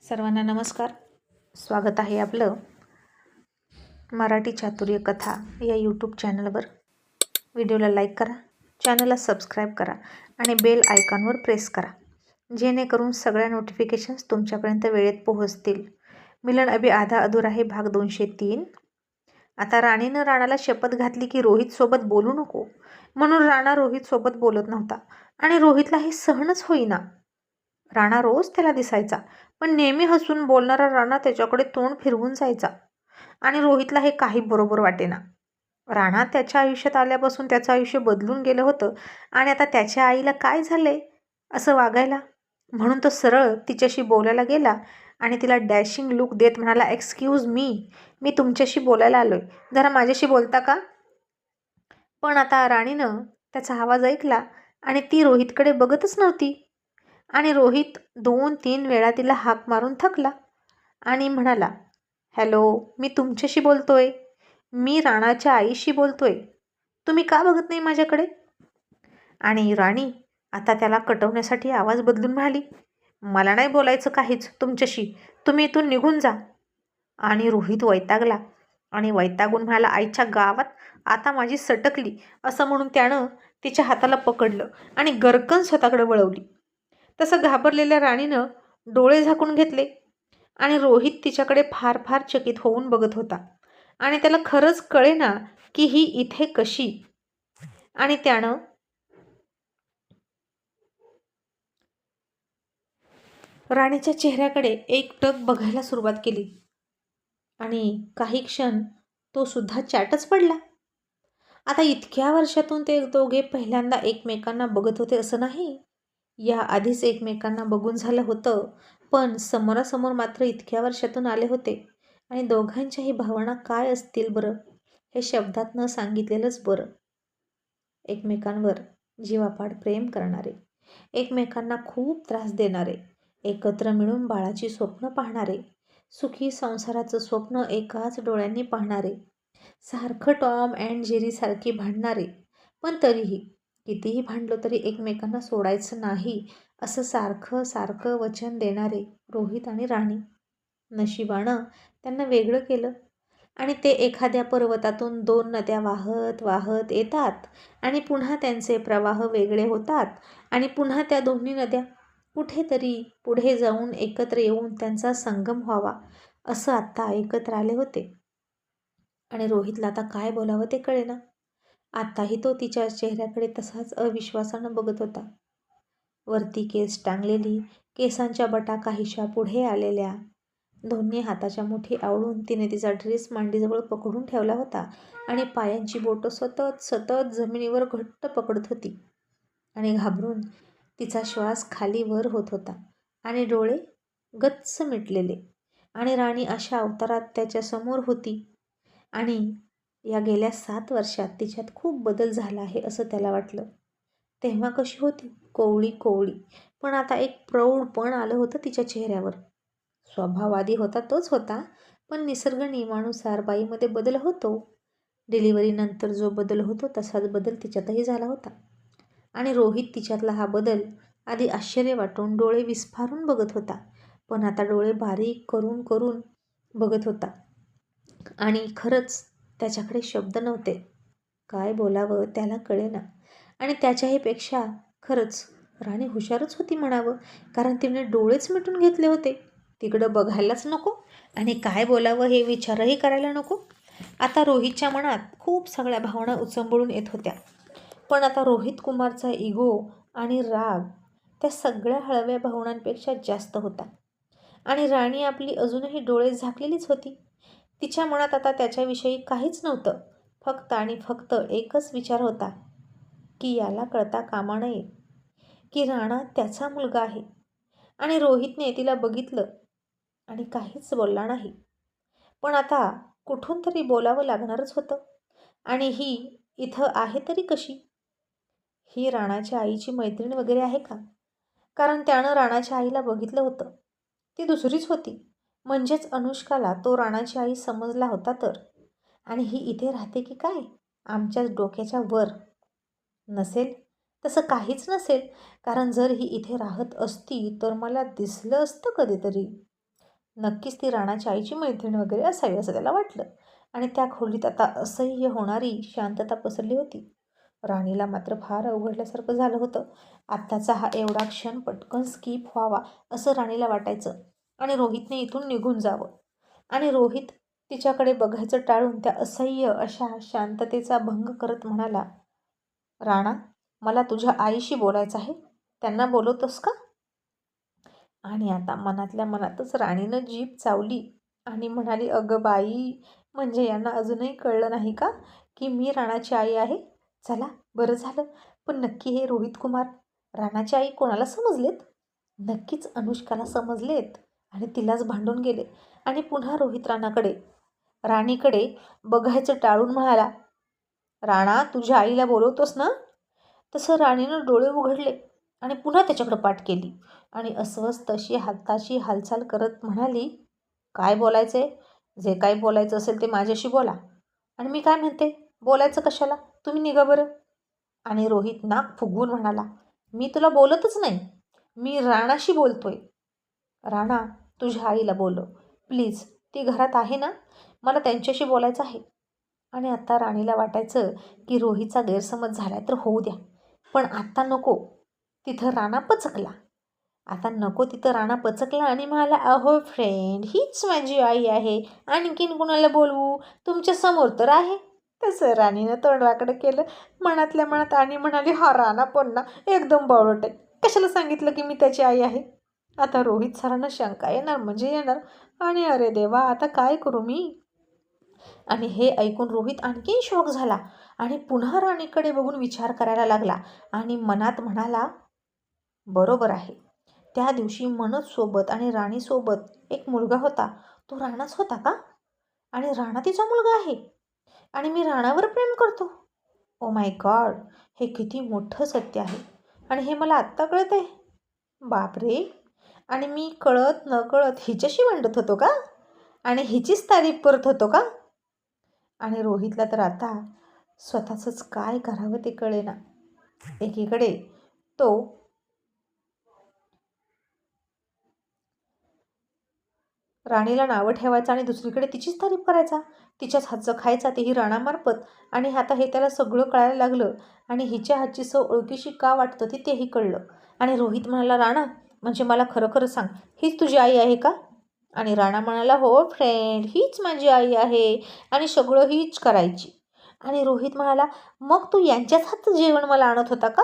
सर्वांना नमस्कार. स्वागत आहे आपलं मराठी चातुर्य कथा या यूट्यूब चॅनलवर. व्हिडिओला लाईक करा, चॅनलला सबस्क्राईब करा आणि बेल आयकॉनवर प्रेस करा, जेणेकरून सगळ्या नोटिफिकेशन्स तुमच्यापर्यंत वेळेत पोहोचतील. मिलन अभी आधा अधूरा आहे भाग 203. आता राणीनं राणाला शपथ घातली की रोहितसोबत बोलू नको, म्हणून राणा रोहितसोबत बोलत नव्हता आणि रोहितला हे सहनच होईना. राणा रोज त्याला दिसायचा, पण नेहमी हसून बोलणारा राणा त्याच्याकडे तोंड फिरवून जायचा आणि रोहितला हे काही बरोबर वाटेना. राणा त्याच्या आयुष्यात आल्यापासून त्याचं आयुष्य बदलून गेलं होतं आणि आता त्याच्या आईला काय झालंय असं वागायला. म्हणून तो सरळ तिच्याशी बोलायला गेला आणि तिला डॅशिंग लुक देत म्हणाला, एक्सक्यूज मी तुमच्याशी बोलायला आलोय, जरा माझ्याशी बोलता का? पण आता राणीनं त्याचा आवाज ऐकला आणि ती रोहितकडे बघतच नव्हती आणि रोहित 2-3 वेळा तिला हाक मारून थकला आणि म्हणाला, हॅलो, मी तुमच्याशी बोलतोय, मी राणाच्या आईशी बोलतोय, तुम्ही का बघत नाही माझ्याकडे? आणि राणी आता त्याला कटवण्यासाठी आवाज बदलून म्हणाली, मला नाही बोलायचं काहीच तुमच्याशी, तुम्ही इथून निघून जा. आणि रोहित वैतागला आणि वैतागून म्हणाला, आईच्या गावात आता माझी सटकली असं म्हणून त्यानं तिच्या हाताला पकडलं आणि गरकन स्वतःकडे वळवली. तसं घाबरलेल्या राणीनं डोळे झाकून घेतले आणि रोहित तिच्याकडे फार फार चकित होऊन बघत होता आणि त्याला खरंच कळेना की ही इथे कशी. आणि त्यानं राणीच्या चेहऱ्याकडे एकटक बघायला सुरुवात केली आणि काही क्षण तो सुद्धा चाटच पडला. आता इतक्या वर्षातून ते दोघे पहिल्यांदा एकमेकांना बघत होते असं नाही, या आधीच एकमेकांना बघून झालं होतं, पण समोरासमोर मात्र इतक्या वर्षातून आले होते आणि दोघांच्याही भावना काय असतील बरं, हे शब्दात न सांगितलेलंच बरं. एकमेकांवर जीवापाड प्रेम करणारे, एकमेकांना खूप त्रास देणारे, एकत्र मिळून बाळाची स्वप्न पाहणारे, सुखी संसाराचं स्वप्न एकाच डोळ्यांनी पाहणारे, सारखं टॉम अँड जेरी सारखी भांडणारे, पण तरीही कितीही भांडलो तरी एकमेकांना सोडायचं नाही असं सारखं सारखं वचन देणारे रोहित आणि राणी. नशिबानं त्यांना वेगळं केलं आणि ते एखाद्या पर्वतातून 2 नद्या वाहत वाहत येतात आणि पुन्हा त्यांचे प्रवाह वेगळे होतात आणि पुन्हा त्या दोन्ही नद्या कुठेतरी पुढे जाऊन एकत्र येऊन त्यांचा संगम व्हावा असं आत्ता एकत्र आले होते. आणि रोहितला आता काय बोलावं ते कळेना. आत्ताही तो तिच्या चेहऱ्याकडे तसाच अविश्वासानं बघत होता. वरती केस टांगलेली, केसांच्या बटा काहीशा पुढे आलेल्या, दोन्ही हाताच्या मुठी आवळून तिने तिचा ड्रेस मांडीजवळ पकडून ठेवला होता आणि पायांची बोटं सतत सतत जमिनीवर घट्ट पकडत होती आणि घाबरून तिचा श्वास खाली वर होत होता आणि डोळे गच्च मिटलेले. आणि राणी अशा अवतारात त्याच्यासमोर होती आणि या गेल्या 7 वर्षात तिच्यात खूप बदल झाला आहे असं त्याला वाटलं. तेव्हा कशी होती, कोवळी कोवळी, पण आता एक प्रौढपण आलं होतं तिच्या चेहऱ्यावर. स्वभावादी होता तोच होता, पण निसर्ग नियमानुसार बाईमध्ये बदल होतो. डिलिव्हरीनंतर जो बदल होतो तसाच बदल तिच्यातही झाला होता आणि रोहित तिच्यातला हा बदल आधी आश्चर्य वाटून डोळे विस्फारून बघत होता, पण आता डोळे बारीक करून करून बघत होता आणि खरंच त्याच्याकडे शब्द नव्हते. काय बोलावं त्याला कळेना आणि त्याच्याही पेक्षा खरंच राणी हुशारच होती म्हणावं, कारण तिने डोळेच मिटून घेतले होते. तिकडं बघायलाच नको आणि काय बोलावं हे विचारही करायला नको. आता रोहितच्या मनात खूप सगळ्या भावना उचंबळून येत होत्या, पण आता रोहित कुमारचा इगो आणि राग त्या सगळ्या हळव्या भावनांपेक्षा जास्त होता आणि राणी आपली अजूनही डोळे झाकलेलीच होती. तिच्या मनात आता त्याच्याविषयी काहीच नव्हतं, फक्त आणि फक्त एकच विचार होता की याला कळता कामा नये की राणा त्याचा मुलगा आहे. आणि रोहितने तिला बघितलं आणि काहीच बोलला नाही, पण आता कुठून तरी बोलावं लागणारच होतं. आणि ही इथं आहे तरी कशी? ही राणाच्या आईची मैत्रीण वगैरे आहे का? कारण त्यानं राणाच्या आईला बघितलं होतं, ती दुसरीच होती. म्हणजेच अनुष्काला तो राणाची आई समजला होता तर. आणि ही इथे राहते की काय आमच्याच डोक्याच्या वर? नसेल, तसं काहीच नसेल, कारण जर ही इथे राहत असती तर मला दिसलं असतं कधीतरी. नक्कीच ती राणाच्या आईची मैत्रीण वगैरे असावी असं त्याला वाटलं. आणि त्या खोलीत आता असह्य होणारी शांतता पसरली होती. राणीला मात्र फार अवघडल्यासारखं झालं होतं. आत्ताचा हा एवढा क्षण पटकन स्किप व्हावा असं राणीला वाटायचं आणि रोहितने इथून निघून जावं. आणि रोहित तिच्याकडे बघायचं टाळून त्या असह्य अशा शांततेचा भंग करत म्हणाला, राणा, मला तुझ्या आईशी बोलायचं आहे. त्यांना बोलवतोस का? आणि आता मनातल्या मनातच राणीनं जीभ चावली आणि म्हणाली, अगं बाई, म्हणजे यांना अजूनही कळलं नाही का की मी राणाची आई आहे? चला, बरं झालं. पण नक्की हे रोहित कुमार राणाची आई कोणाला समजलेत? नक्कीच अनुष्काला समजलेत आणि तिलाच भांडून गेले. आणि पुन्हा रोहित राणीकडे बघायचं टाळून म्हणाला, राणा, तुझ्या आईला बोलवतोस ना? तसं राणीनं डोळे उघडले आणि पुन्हा त्याच्याकडे पाठ केली आणि अस्वस्थ अशी हाताची हालचाल करत म्हणाली, काय बोलायचंय? जे काही बोलायचं असेल ते माझ्याशी बोला. आणि मी काय म्हणते, बोलायचं कशाला? तुम्ही निघा बरं. आणि रोहित नाक फुगवून म्हणाला, मी तुला बोलतच नाही, मी राणाशी बोलतोय. राणा, तुझ्या आईला बोलव प्लीज, ती घरात आहे ना? मला त्यांच्याशी बोलायचं आहे. आणि आता राणीला वाटायचं की रोहितचा गैरसमज झाला तर होऊ द्या, पण आता नको. तिथं राणा पचकला. आता नको तिथं राणा पचकला आणि म्हणाला, अहो फ्रेंड, हीच माझी आई आहे, आणखीन कुणाला बोलवू? तुमच्या समोर तर आहे. तसं राणीनं तोंडवाकडं केलं मनातल्या मनात आणि म्हणाली, हा राणा पण ना एकदम बावळट आहे. कशाला सांगितलं की मी त्याची आई आहे? आता रोहित सरांना शंका येणार म्हणजे येणार. आणि अरे देवा, आता काय करू मी? आणि हे ऐकून रोहित आणखीन शॉक झाला आणि पुन्हा राणीकडे बघून विचार करायला लागला आणि मनात म्हणाला, बरोबर आहे. त्या दिवशी मनोजसोबत आणि राणीसोबत एक मुलगा होता. तो राणाच होता का? आणि राणा तिचा मुलगा आहे आणि मी राणावर प्रेम करतो. ओ माय गॉड, हे किती मोठं सत्य आहे आणि हे मला आत्ता कळत आहे. बापरे. आणि मी कळत नकळत हिच्याशी भांडत होतो का? आणि हिचीच तारीफ करत होतो का? आणि रोहितला तर आता स्वतःचंच काय करावं ते कळेना. एकीकडे तो राणीला नावं ठेवायचा आणि दुसरीकडे तिचीच तारीफ करायचा, तिच्याच हातचं खायचा, तेही राणामार्फत. आणि आता हे त्याला सगळं कळायला लागलं आणि हिच्या हातची चव ओळखीशी का वाटत होती तेही कळलं. आणि रोहित म्हणाला, राणा, म्हणजे मला खरं खरं सांग, हीच तुझी आई आहे का? आणि राणा म्हणाला, हो फ्रेंड, हीच माझी आई आहे आणि सगळं हीच करायची. आणि रोहित म्हणाला, मग तू यांच्याच हातचं जेवण मला आणत होता का?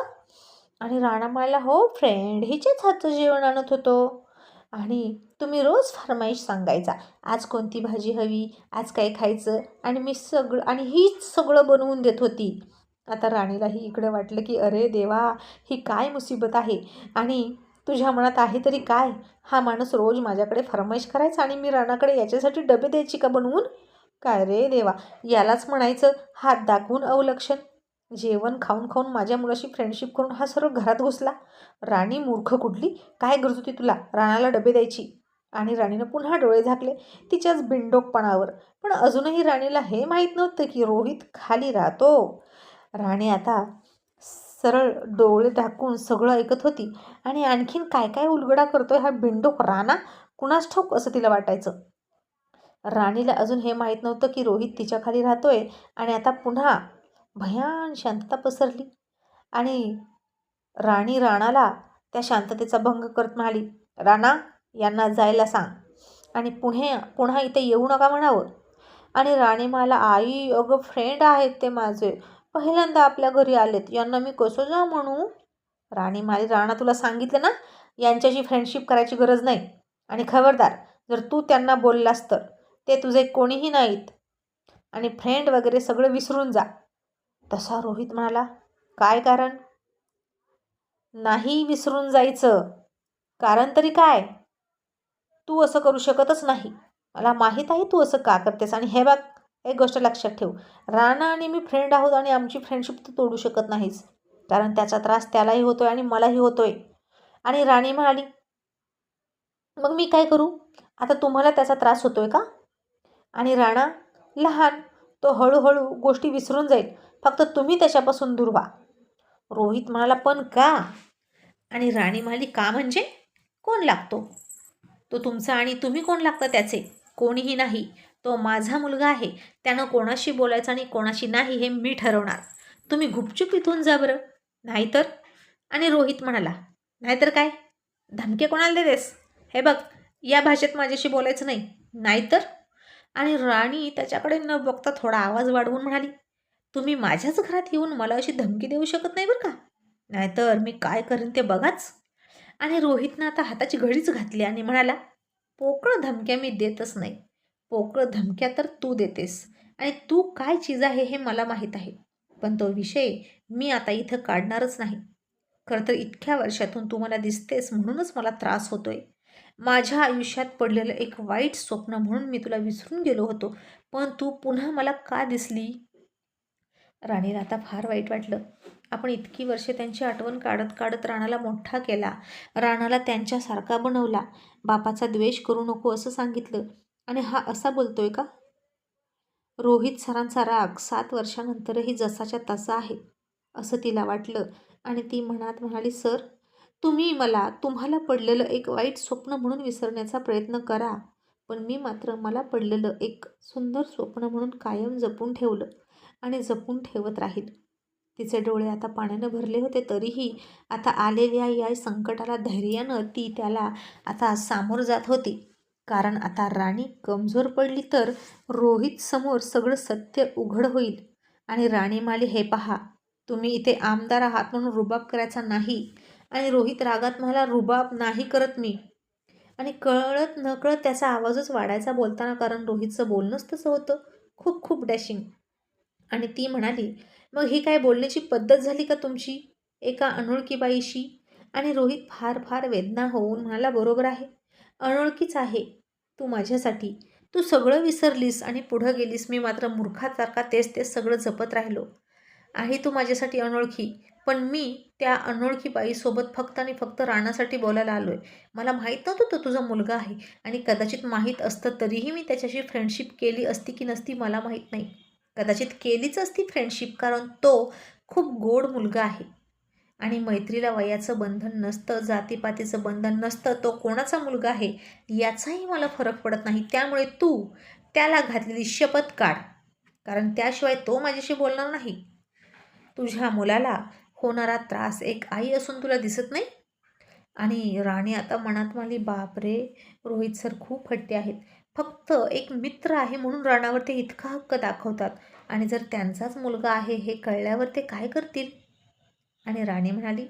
आणि राणा म्हणाला, हो फ्रेंड, हिच्याच हातचं जेवण आणत होतो. आणि तुम्ही रोज फर्माईश सांगायचा, आज कोणती भाजी हवी, आज काय खायचं, आणि मी सगळं, आणि हीच सगळं बनवून देत होती. आता राणीलाही इकडे वाटलं की अरे देवा, ही काय मुसीबत आहे. आणि तुझ्या मनात आहे तरी काय, हा माणूस रोज माझ्याकडे फरमाईश करायचा आणि मी राणाकडे याच्यासाठी डबे द्यायची का बनवून? काय रे देवा, यालाच म्हणायचं हात दाखवून अवलक्षण. जेवण खाऊन खाऊन माझ्या मुलाशी फ्रेंडशिप करून हा सर्व घरात घुसला. राणी मूर्ख कुठली, काय गरज होती तुला राणाला डबे द्यायची? आणि राणीनं पुन्हा डोळे झाकले तिच्याच बिनडोकपणावर. पण अजूनही राणीला हे माहीत नव्हतं की रोहित खाली राहतो. राणी आता सरळ डोळे झाकून सगळं ऐकत होती आणि आणखीन काय काय उलगडा करतोय हा बिनडोक राणा, कुणास ठाऊक असं तिला वाटायचं. राणीला अजून हे माहीत नव्हतं की रोहित तिच्या खाली राहतोय. आणि आता पुन्हा भयान शांतता पसरली आणि राणी राणाला त्या शांततेचा भंग करत म्हणाली, राणा, यांना जायला सांग आणि पुन्हा इथे येऊ नका म्हणावं. आणि राणी म्हणाला, आई, अगं फ्रेंड आहेत ते माझे, पहिल्यांदा आपल्या घरी आलेत, यांना मी कसं जा म्हणू? राणी म्हणाली, राणा, तुला सांगितलं ना, यांच्याशी फ्रेंडशिप करायची गरज नाही. आणि खबरदार, जर तू त्यांना बोललास तर ते तुझे कोणीही नाहीत आणि फ्रेंड वगैरे सगळं विसरून जा. तसा रोहित म्हणाला, काय कारण? नाही विसरून जायचं. कारण तरी काय? तू असं करू शकतच नाही. मला माहीत आहे तू असं का करतेस. आणि हे बघ, एक गोष्ट लक्षात ठेव, राणा आणि मी फ्रेंड आहोत आणि आमची फ्रेंडशिप तू तोडू शकत नाहीस, कारण त्याचा त्रास त्यालाही होतोय आणि मलाही होतोय. आणि राणी म्हणाली, मग मी काय करू? आता तुम्हाला त्याचा त्रास होतोय का? आणि राणा लहान, तो हळूहळू गोष्टी विसरून जाईल, फक्त तुम्ही त्याच्यापासून दूर व्हा. रोहित म्हणाला, पण का? आणि राणी म्हणाली, का म्हणजे? कोण लागतो? तो तुमचा आणि तुम्ही कोण लागता त्याचे? कोणीही नाही. तो माझा मुलगा आहे. त्यानं कोणाशी बोलायचं आणि कोणाशी नाही हे मी ठरवणार. तुम्ही गुपचूप इथून जा बरं. नाहीतर. आणि रोहित म्हणाला, नाहीतर काय? धमके कोणाला देतेस? हे बघ, या भाषेत माझ्याशी बोलायचं नाही. नाहीतर. आणि राणी त्याच्याकडे न बघता थोडा आवाज वाढवून म्हणाली, तुम्ही माझ्याच घरात येऊन मला अशी धमकी देऊ शकत नाही बरं का? नाहीतर मी काय करेन ते बघाच. आणि रोहितनं आता हाताची घडीच घातली आणि म्हणाला, पोकळ धमक्या मी देतच नाही. पोकळ धमक्या तर तू देतेस. आणि तू काय चीज आहे हे मला माहीत आहे. पण तो विषय मी आता इथं काढणारच नाही. खरं तर इतक्या वर्षातून तू मला दिसतेस म्हणूनच मला त्रास होतोय. माझ्या आयुष्यात पडलेलं एक वाईट स्वप्न म्हणून मी तुला विसरून गेलो होतो. पण तू पुन्हा मला का दिसली? राणीला आता फार वाईट वाटलं. आपण इतकी वर्षे त्यांची आठवण काढत काढत राणाला मोठा केला. राणाला त्यांच्यासारखा बनवला. बापाचा द्वेष करू नको असं सांगितलं. आणि हा असा बोलतोय का? रोहित सरांचा राग 7 वर्षानंतरही जसाच्या तसा आहे असं तिला वाटलं. आणि ती मनात म्हणाली, सर, तुम्ही तुम्हाला पडलेलं एक वाईट स्वप्न म्हणून विसरण्याचा प्रयत्न करा. पण मी मात्र मला पडलेलं एक सुंदर स्वप्न म्हणून कायम जपून ठेवलं आणि जपून ठेवत राहील. तिचे डोळे आता पाण्यानं भरले होते, तरीही आता आलेल्या या संकटाला धैर्यानं ती त्याला आता सामोर जात होती. कारण आता राणी कमजोर पडली तर रोहित समोर सगळं सत्य उघड होईल. आणि राणी म्हणाली, हे पहा, तुम्ही इथे आमदार आहात म्हणून रुबाब करायचा नाही. आणि रोहित रागात म्हणाला, रुबाब नाही करत मी. आणि कळत नकळत त्याचा आवाजच वाढायचा बोलताना, कारण रोहितचं बोलणंच तसं होतं, खूप खूप डॅशिंग. आणि ती म्हणाली, मग ही काय बोलण्याची पद्धत झाली का तुमची एका अनोळखी बाईशी? आणि रोहित फार फार वेदना होऊन म्हणाला, बरोबर आहे, अनोळखीच आहे तू माझ्यासाठी. तू सगळं विसरलीस आणि पुढं गेलीस. मी मात्र मूर्खासारखा तेच तेच सगळं जपत राहिलो. आहे तू माझ्यासाठी अनोळखी, पण मी त्या अनोळखी बाईसोबत फक्त आणि फक्त राणासाठी बोलायला आलोय. मला माहीत नव्हतं तो तुझा मुलगा आहे. आणि कदाचित माहीत असतं तरीही मी त्याच्याशी फ्रेंडशिप केली असती की नसती मला माहीत नाही. कदाचित केलीच असती फ्रेंडशिप, कारण तो खूप गोड मुलगा आहे. आणि मैत्रीला वयाचं बंधन नसतं, जातीपातीचं बंधन नसतं. तो कोणाचा मुलगा आहे याचाही मला फरक पडत नाही. त्यामुळे तू त्याला घातलेली शपथ काढ, कारण त्याशिवाय तो माझ्याशी बोलणार नाही. तुझ्या मुलाला होणारा त्रास एक आई असून तुला दिसत नाही? आणि राणी आता मनात म्हणाली, बापरे, रोहित सर खूप हट्टी आहेत. फक्त एक मित्र आहे म्हणून राणावर ते इतका हक्क दाखवतात. आणि जर त्यांचाच मुलगा आहे हे कळल्यावर ते काय करतील? आणि राणी म्हणाली,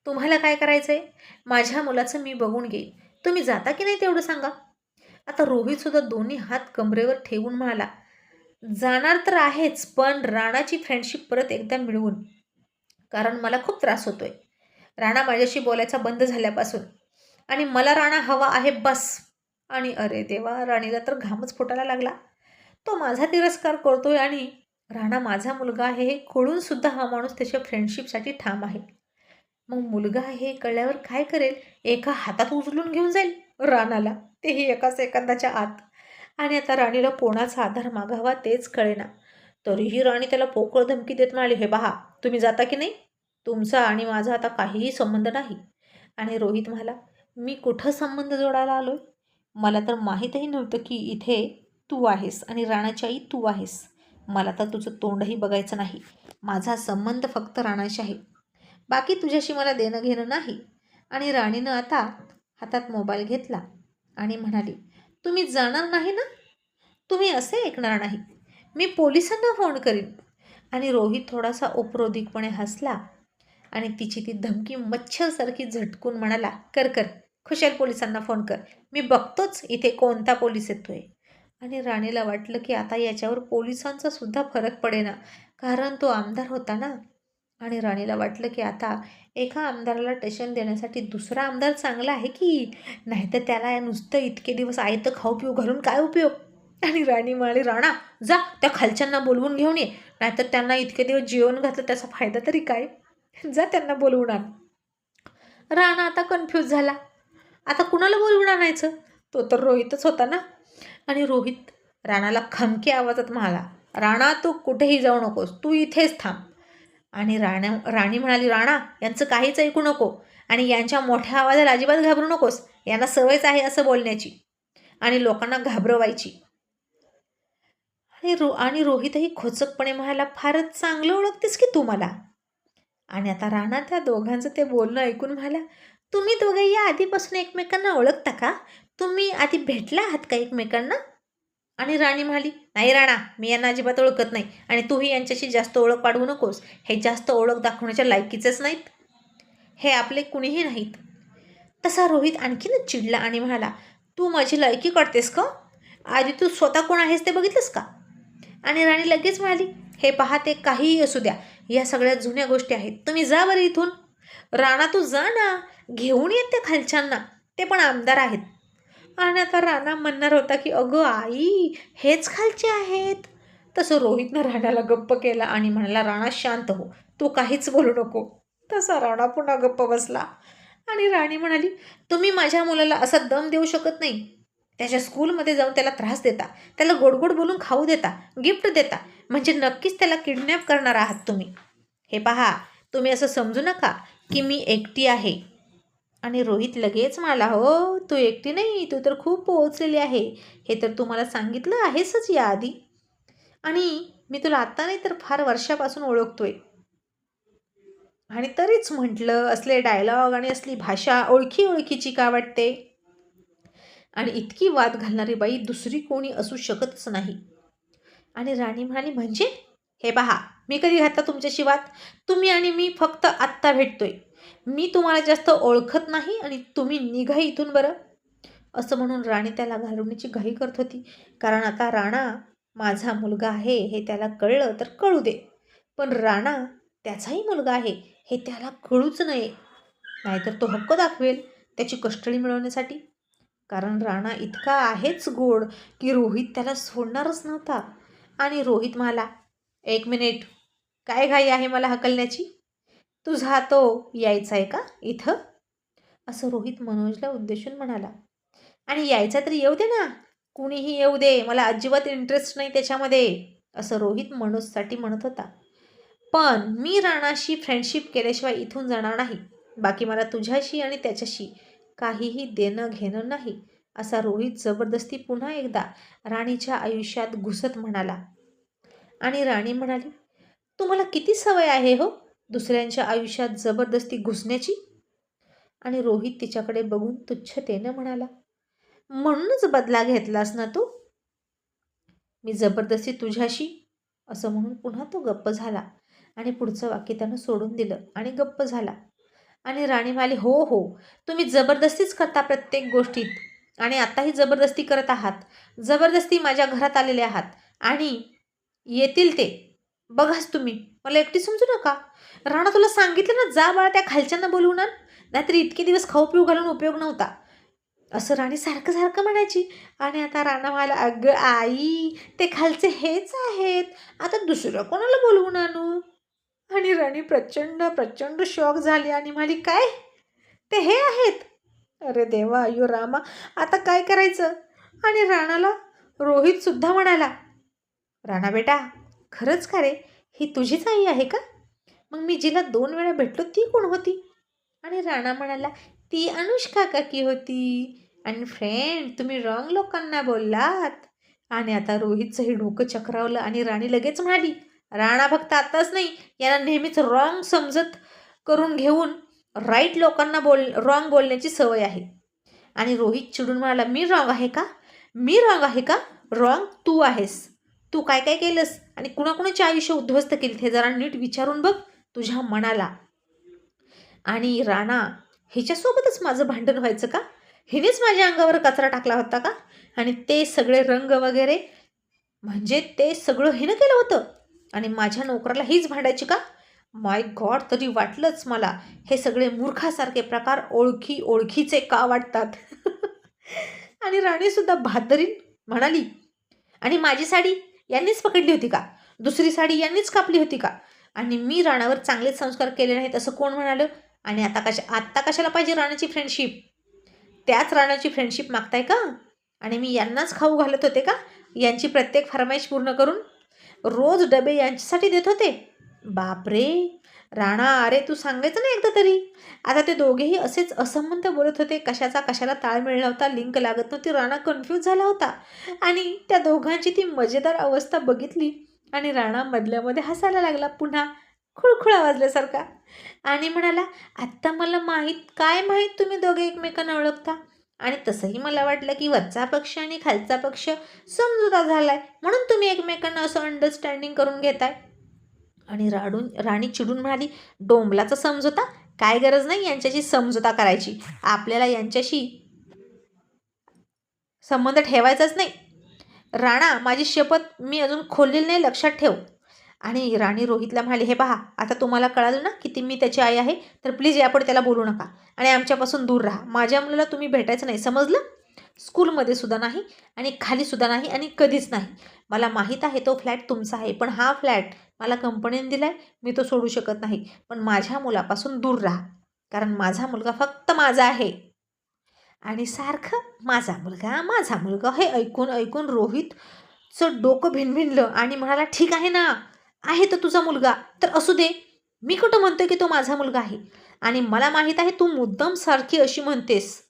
तुम्हाला काय करायचंय? माझ्या मुलाचं मी बघून घेईन. तुम्ही जाता की नाही तेवढं सांगा. आता रोहितसुद्धा दोन्ही हात कमरेवर ठेवून म्हणाला, जाणार तर आहेच, पण राणाची फ्रेंडशिप परत एकदा मिळवून. कारण मला खूप त्रास होतोय राणा माझ्याशी बोलायचा बंद झाल्यापासून. आणि मला राणा हवा आहे बस. आणि अरे देवा, राणीला तर घामच फुटायला लागला. तो माझा तिरस्कार करतोय आणि राणा माझा मुलगा आहे हे कळूनसुद्धा हा माणूस त्याच्या फ्रेंडशिपसाठी ठाम आहे. मग मुलगा आहे हे कळल्यावर काय करेल? एका हातात उचलून घेऊन जाईल राणाला, तेही एका सेकंदाच्या आत. आणि आता राणीला कोणाचा आधार मागावा तेच कळेना. तरीही राणी त्याला पोकळ धमकी देत म्हणाली, हे पहा, तुम्ही जाता की नाही? तुमचा आणि माझा आता काहीही संबंध नाही. आणि रोहित म्हणाला, मी कुठं संबंध जोडायला आलोय? मला तर माहीतही नव्हतं की इथे तू आहेस आणि राणाची आई तू आहेस. मला तर तुझं तोंडही बघायचं नाही. माझा संबंध फक्त राणाशी आहे. बाकी तुझ्याशी मला देणं घेणं नाही. आणि राणीनं आता हातात मोबाईल घेतला आणि म्हणाली, तुम्ही जाणार नाही ना? तुम्ही असे ऐकणार नाही. मी पोलिसांना फोन करीन. आणि रोहित थोडासा उपरोधिकपणे हसला आणि तिची ती धमकी मच्छरसारखी झटकून म्हणाला, कर कर, खुशाल पोलिसांना फोन कर. मी बघतोच इथे कोणता पोलीस येतोय. आणि राणीला वाटलं की आता याच्यावर पोलिसांचा सुद्धा फरक पडेना, कारण तो आमदार होता ना. आणि राणीला वाटलं की आता एका आमदाराला टेशन देण्यासाठी दुसरा आमदार चांगला आहे की, नाहीतर त्याला नुसतं इतके दिवस आयतं खाऊ पिऊ घालून काय उपयोग? आणि राणी म्हणाली, राणा, जा त्या खालच्यांना बोलवून घेऊन ये. नाहीतर त्यांना इतके दिवस जेवण घातलं त्याचा फायदा तरी काय? जा त्यांना बोलवून आण. राणा आता कन्फ्यूज झाला. आता कुणाला बोलवून आणायचं? तो तर रोहितच होता ना. आणि रोहित राणाला खमकी आवाजात म्हणाला, राणा, तू कुठेही जाऊ नकोस, तू इथेच थांब. आणि राणी म्हणाली, राणा, यांचं काहीच ऐकू नको आणि यांच्या मोठ्या आवाजाला अजिबात घाबरू नकोस. यांना सवयच आहे असं बोलण्याची आणि लोकांना घाबरवायची. आणि रोहितही खोचकपणे म्हणाला, फारच चांगलं ओळखतेस की तू मला. आणि आता राणा त्या दोघांचं ते बोलणं ऐकून म्हणाला, तुम्ही दोघे या आधीपासून एकमेकांना ओळखता का? तुम्ही आधी भेटला आहात का एकमेकांना? आणि राणी म्हणाली, नाही राणा, मी यांना अजिबात ओळखत नाही आणि तूही यांच्याशी जास्त ओळख वाढवू नकोस. हे जास्त ओळख दाखवण्याच्या लायकीचेच नाहीत. हे आपले कुणीही नाहीत. तसा रोहित आणखीनच चिडला आणि म्हणाला, तू माझी लायकी काढतेस का? आधी तू स्वतः कोण आहेस ते बघितलंस का? आणि राणी लगेच म्हणाली, हे पहा, ते काहीही असू द्या, या सगळ्या जुन्या गोष्टी आहेत. तुम्ही जा बरं इथून. राणा तू जा ना, घेऊन येत त्या खालच्यांना, ते पण आमदार आहेत. आणि आता राणा म्हणणार होता की अगं आई, हेच खालचे आहेत. तसं रोहितनं राणाला गप्प केला आणि म्हणाला, राणा शांत हो, तू काहीच बोलू नको. तसा राणा पुन्हा गप्प बसला. आणि राणी म्हणाली, तुम्ही माझ्या मुलाला असा दम देऊ शकत नाही. त्याच्या स्कूलमध्ये जाऊन त्याला त्रास देता, त्याला गोडगोड बोलून खाऊ देता, गिफ्ट देता, म्हणजे नक्कीच त्याला किडनॅप करणार आहात तुम्ही. हे पहा, तुम्ही असं समजू नका की मी एकटी आहे. आणि रोहित लगेच म्हणाला, हो तू एकटी नाही, तू तर खूप पोहोचलेली आहे. हे तर तू मला सांगितलं आहेसच याआधी. आणि मी तुला आत्ता नाही तर फार वर्षापासून ओळखतोय. आणि तरीच म्हटलं, असले डायलॉग आणि असली भाषा ओळखीची का वाटते? आणि इतकी वाद घालणारी बाई दुसरी कोणी असू शकतच नाही. आणि राणी म्हणाली, म्हणजे? हे पहा, मी कधी घातला तुमच्याशी वाद? तुम्ही आणि मी फक्त आत्ता भेटतोय. मी तुम्हाला जास्त ओळखत नाही आणि तुम्ही निघा इथून बरं. असं म्हणून राणी त्याला घालवण्याची घाई करत होती. कारण आता राणा माझा मुलगा आहे हे त्याला कळलं तर कळू दे, पण राणा त्याचाही मुलगा आहे हे त्याला कळूच नये. नाहीतर तो हक्क दाखवेल त्याची कष्टळी मिळवण्यासाठी. कारण राणा इतका आहेच गोड की रोहित त्याला सोडणारच नव्हता. आणि रोहित म्हणाला, एक मिनिट, काय घाई आहे मला हकलण्याची? तुझा तो यायचा आहे का इथं? असं रोहित मनोजला उद्देशून म्हणाला. आणि यायचा तरी येऊ दे ना, कुणीही येऊ दे, मला अजिबात इंटरेस्ट नाही त्याच्यामध्ये, असं रोहित मनोजसाठी म्हणत होता. पण मी राणाशी फ्रेंडशिप केल्याशिवाय इथून जाणार नाही. बाकी मला तुझ्याशी आणि त्याच्याशी काहीही देणं घेणं नाही, असा रोहित जबरदस्ती पुन्हा एकदा राणीच्या आयुष्यात घुसत म्हणाला. आणि राणी म्हणाली, तुम्हाला किती सवय आहे हो दुसऱ्यांच्या आयुष्यात जबरदस्ती घुसण्याची? आणि रोहित तिच्याकडे बघून तुच्छतेनं म्हणाला, म्हणूनच बदला घेतलास ना तू? मी जबरदस्ती तुझ्याशी? असं म्हणून पुन्हा तो गप्प झाला आणि पुढचं वाक्य त्यानं सोडून दिलं आणि गप्प झाला. आणि राणी म्हणाली, हो हो, तुम्ही जबरदस्तीच करता प्रत्येक गोष्टीत आणि आत्ताही जबरदस्ती करत आहात. जबरदस्ती माझ्या घरात आलेले आहात आणि येतील ते बघाच तुम्ही. मला एकटी समजू नका. राणा तुला सांगितलं ना, जा बाळा त्या खालच्यांना बोलवून आण, नाहीतर इतके दिवस खाऊ पिऊ घालून उपयोग नव्हता, असं राणी सारखं सारखं म्हणायची. आणि आता राणा म्हणाला, अगं आई, ते खालचे हेच आहेत, आता दुसरं कोणाला बोलवून आणू? आणि राणी प्रचंड प्रचंड शॉक झाली आणि म्हणाली, काय, ते हे आहेत? अरे देवा, अय्यो रामा, आता काय करायचं? आणि राणाला रोहित सुद्धा म्हणाला, राणा बेटा, खरंच का रे, ही तुझीच आई आहे का? मग मी जिला 2 वेळा भेटलो ती कोण होती? आणि राणा म्हणाला, ती अनुष्का काकी होती. आणि फ्रेंड, तुम्ही रॉंग लोकांना बोललात. आणि आता रोहितचंही डोकं चक्रावलं आणि राणी लगेच म्हणाली, राणा फक्त आताच नाही, यांना नेहमीच रॉंग समजत करून घेऊन राईट लोकांना रॉंग बोलण्याची सवय आहे. आणि रोहित चिडून म्हणाला, मी रॉंग आहे का? मी रॉंग आहे का? रॉंग तू आहेस. तू काय काय केलंस आणि कुणाकुणाचे आयुष्य उद्ध्वस्त केले हे जरा नीट विचारून बघ तुझ्या मनाला. आणि राणा, हिच्यासोबतच माझं भांडण व्हायचं का? हिनेच माझ्या अंगावर कचरा टाकला होता का? आणि ते सगळे रंग वगैरे, म्हणजे ते सगळं हिनं केलं होतं आणि माझ्या नोकराला हीच भांडायची का? माय गॉड, तरी वाटलंच मला हे सगळे मूर्खासारखे प्रकार ओळखीचे का वाटतात. आणि राणीसुद्धा बहादरीन म्हणाली, आणि माझी साडी यांनीच पकडली होती का? दुसरी साडी यांनीच कापली होती का? आणि मी राणावर चांगलेच संस्कार केले नाहीत असं कोण म्हणालं? आणि आत्ता कशाला पाहिजे राणाची फ्रेंडशिप? त्याच राणाची फ्रेंडशिप मागताय का? आणि मी यांनाच खाऊ घालत होते का? यांची प्रत्येक फरमाईश पूर्ण करून रोज डबे यांच्यासाठी देत होते? बापरे, राणा, अरे तू सांगायचं ना एकदा तरी. आता ते दोघेही असेच असंबद्ध बोलत होते. कशाचा कशाला ताळ मिळला होता, लिंक लागत नव्हती. राणा कन्फ्यूज झाला होता आणि त्या दोघांची ती मजेदार अवस्था बघितली आणि राणा मधल्यामध्ये हसायला लागला पुन्हा खुळखुळा वाजल्यासारखा आणि म्हणाला, आत्ता मला काय माहीत तुम्ही दोघे एकमेकांना ओळखता. आणि तसंही मला वाटलं की वरचा पक्ष आणि खालचा पक्ष समजुता झालाय म्हणून तुम्ही एकमेकांना असं अंडरस्टँडिंग करून घेताय. आणि राणी चिडून म्हणाली, डोंबलाचा समजोता? काय गरज नाही यांच्याशी समजोता करायची. आपल्याला यांच्याशी संबंध ठेवायचाच नाही. राणा, माझी शपथ मी अजून खोललेली नाही, लक्षात ठेव. आणि राणी रोहितला म्हणाली, हे पहा, आता तुम्हाला कळालं ना की मी त्याची आई आहे, तर प्लीज यापुढे त्याला बोलू नका आणि आमच्यापासून दूर राहा. माझ्या मुलाला तुम्ही भेटायचं नाही, समजलं? स्कूलमध्ये सुद्धा नाही आणि खाली सुद्धा नाही आणि कधीच नाही. मला माहीत आहे तो फ्लॅट तुमचा आहे, पण हा फ्लॅट मला कंपनीने दिला आहे, मी तो सोडू शकत नाही. पण माझ्या मुलापासून दूर राहा, कारण माझा मुलगा फक्त माझा आहे. आणि सारखं माझा मुलगा हे ऐकून ऐकून रोहितचं डोकं भिनभिनलं आणि म्हणाला, ठीक आहे ना, आहे तर तुझा मुलगा तर असू दे. मी कुठं म्हणतोय की तो माझा मुलगा आहे. आणि मला माहीत आहे तू मुद्दाम सारखी अशी म्हणतेस,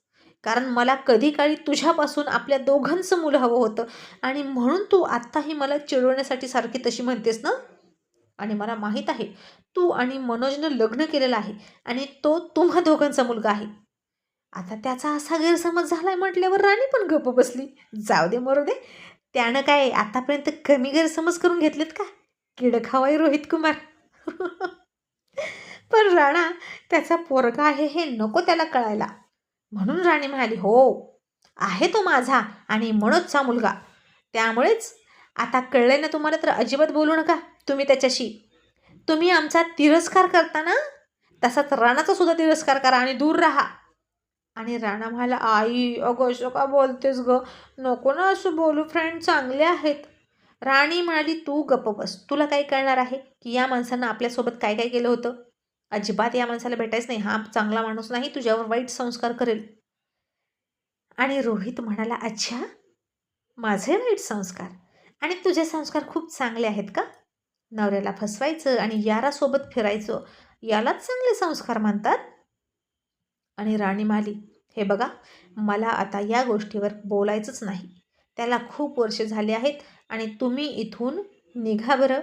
कारण मला कधी काळी तुझ्यापासून आपल्या दोघांचं मुलं हवं होतं आणि म्हणून तू आत्ताही मला चिडवण्यासाठी सारखी तशी म्हणतेस ना. आणि मला माहीत आहे तू आणि मनोजनं लग्न केलेलं आहे आणि तो तुम्हा दोघांचा मुलगा आहे. आता त्याचा असा गैरसमज झालाय म्हटल्यावर राणी पण गप्प बसली. जाऊ दे, मरू दे, त्यानं काय आतापर्यंत कमी गैरसमज करून घेतलेत का? किड खावाई रोहित कुमार. पण राणा त्याचा पोरगा आहे हे नको त्याला कळायला. म्हणून राणी म्हणाली, हो, आहे तो माझा आणि मनोजचा मुलगा. त्यामुळेच आता कळलंय ना तुम्हाला, तर अजिबात बोलू नका तुम्ही त्याच्याशी. तुम्ही आमचा तिरस्कार करता ना, तसाच राणाचा सुद्धा तिरस्कार करा आणि दूर राहा. आणि राणा म्हणाला, आई अगं असं का बोलतेस ग, नको ना असं बोलू, फ्रेंड चांगले आहेत. राणी म्हणाली, तू गप्प बस, तुला काही कळणार आहे की या माणसानं आपल्यासोबत काय काय केलं होतं. अजिबात या माणसाला भेटायचं नाही, हा चांगला माणूस नाही, तुझ्यावर वाईट संस्कार करेल. आणि रोहित म्हणाला, अच्छा, माझे वाईट संस्कार? आणि तुझे संस्कार खूप चांगले आहेत का? नवऱ्याला फसवायचं आणि यारासोबत फिरायचं, यालाच चांगले संस्कार म्हणतात. आणि राणी म्हणाली, हे बघा, मला आता या गोष्टीवर बोलायचंच नाही. त्याला खूप वर्ष झाले आहेत आणि तुम्ही इथून निघा बरं,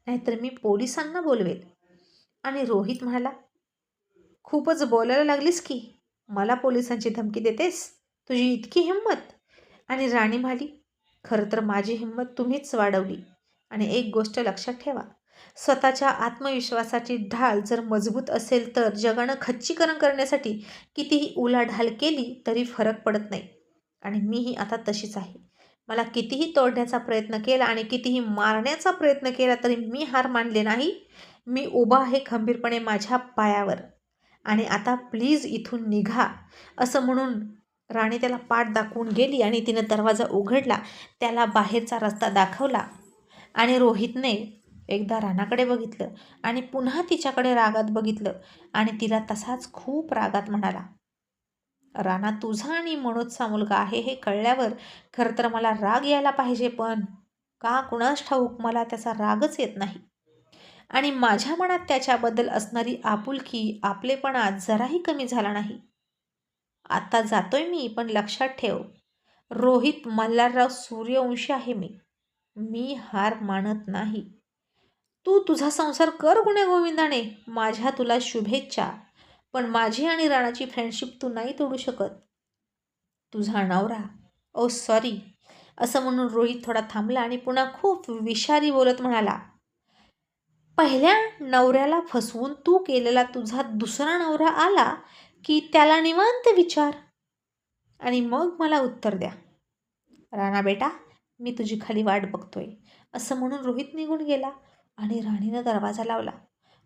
नाहीतर मी पोलिसांना बोलवेल. आणि रोहित म्हणाला, खूपच बोलायला लागलीस की, मला पोलिसांची धमकी देतेस, तुझी इतकी हिंमत? आणि राणी म्हणाली, खरं तर माझी हिंमत तुम्हीच वाढवली. आणि एक गोष्ट लक्षात ठेवा, स्वतःच्या आत्मविश्वासाची ढाल जर मजबूत असेल तर जगानं खच्चीकरण करण्यासाठी कितीही उलाढाल केली तरी फरक पडत नाही. आणि मीही आता तशीच आहे. मला कितीही तोडण्याचा प्रयत्न केला आणि कितीही मारण्याचा प्रयत्न केला तरी मी हार मानले नाही. मी उभा आहे खंबीरपणे माझ्या पायावर. आणि आता प्लीज इथून निघा. असं म्हणून राणी त्याला पाठ दाखवून गेली आणि तिनं दरवाजा उघडला, त्याला बाहेरचा रस्ता दाखवला. आणि रोहितने एकदा राणाकडे बघितलं आणि पुन्हा तिच्याकडे रागात बघितलं आणि तिला तसाच खूप रागात म्हणाला, राणा तुझा आणि मनोजचा मुलगा आहे हे कळल्यावर खरं तर मला राग यायला पाहिजे, पण का कुणास ठाऊक मला त्याचा रागच येत नाही. आणि माझ्या मनात त्याच्याबद्दल असणारी आपुलकी, आपलेपणा जराही कमी झाला नाही. आता जातोय मी, पण लक्षात ठेव, रोहित मल्हारराव सूर्यवंशी आहे मी. मी हार मानत नाही. तू तुझा संसार कर गुण्यागोविंदाने, माझ्या तुला शुभेच्छा, पण माझी आणि राणाची फ्रेंडशिप तू नाही तोडू शकत. तुझा नवरा, ओ सॉरी. असं म्हणून रोहित थोडा थांबला आणि पुन्हा खूप विषारी बोलत म्हणाला, पहिल्या नवऱ्याला फसवून तू केलेला तुझा दुसरा नवरा आला की त्याला निवांत विचार आणि मग मला उत्तर द्या. राणा बेटा, मी तुझी खाली वाट बघतोय. असं म्हणून रोहित निघून गेला आणि राणीनं दरवाजा लावला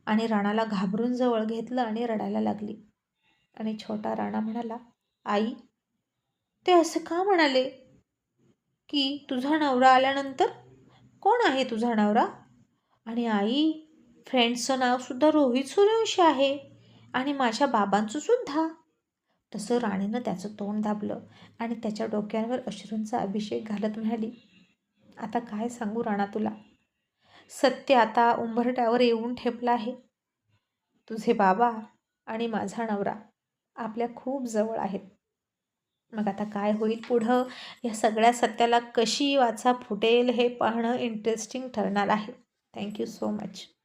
आणि राणाला घाबरून जवळ घेतलं आणि रडायला लागली. आणि छोटा राणा म्हणाला, आई, ते असं का म्हणाले की तुझा नवरा आल्यानंतर? कोण आहे तुझा नवरा? आणि आई, फ्रेंडचं नावसुद्धा रोहित सूर्यवंशी आहे आणि माझ्या बाबांचं सुद्धा. तसं राणीनं त्याचं तोंड दाबलं आणि त्याच्या डोक्यावर अश्रूंचा अभिषेक घालत म्हणाली, आता काय सांगू राणा तुला, सत्य आता उंबरठ्यावर येऊन ठेपलं आहे. तुझे बाबा आणि माझा नवरा आपल्या खूप जवळ आहेत. मग आता काय होईल पुढं, या सगळ्या सत्याला कशी वाचा फुटेल हे पाहणं इंटरेस्टिंग ठरणार आहे. Thank you so much.